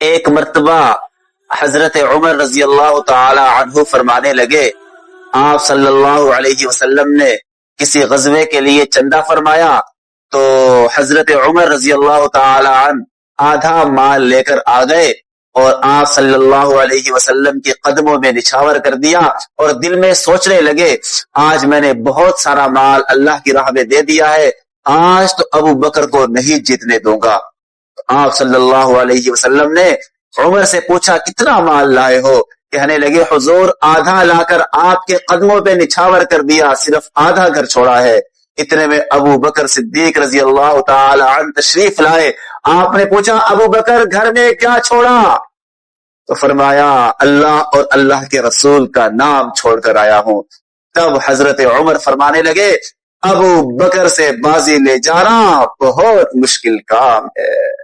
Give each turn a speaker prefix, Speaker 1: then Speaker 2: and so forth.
Speaker 1: ایک مرتبہ حضرت عمر رضی اللہ تعالی عنہ فرمانے لگے، آپ صلی اللہ علیہ وسلم نے کسی غزوے کے لیے چندہ فرمایا تو حضرت عمر رضی اللہ تعالی عنہ آدھا مال لے کر آ گئے اور آپ صلی اللہ علیہ وسلم کے قدموں میں نچھاور کر دیا اور دل میں سوچنے لگے، آج میں نے بہت سارا مال اللہ کی راہ میں دے دیا ہے، آج تو ابو بکر کو نہیں جیتنے دوں گا۔ آپ صلی اللہ علیہ وسلم نے عمر سے پوچھا کتنا مال لائے ہو؟ کہنے لگے حضور آدھا لا کر آپ کے قدموں پہ نچھاور کر دیا، صرف آدھا گھر چھوڑا ہے۔ اتنے میں ابو بکر صدیق رضی اللہ تعالی عنہ تشریف لائے۔ آپ نے پوچھا ابو بکر گھر میں کیا چھوڑا؟ تو فرمایا اللہ اور اللہ کے رسول کا نام چھوڑ کر آیا ہوں۔ تب حضرت عمر فرمانے لگے ابو بکر سے بازی لے جانا بہت مشکل کام ہے۔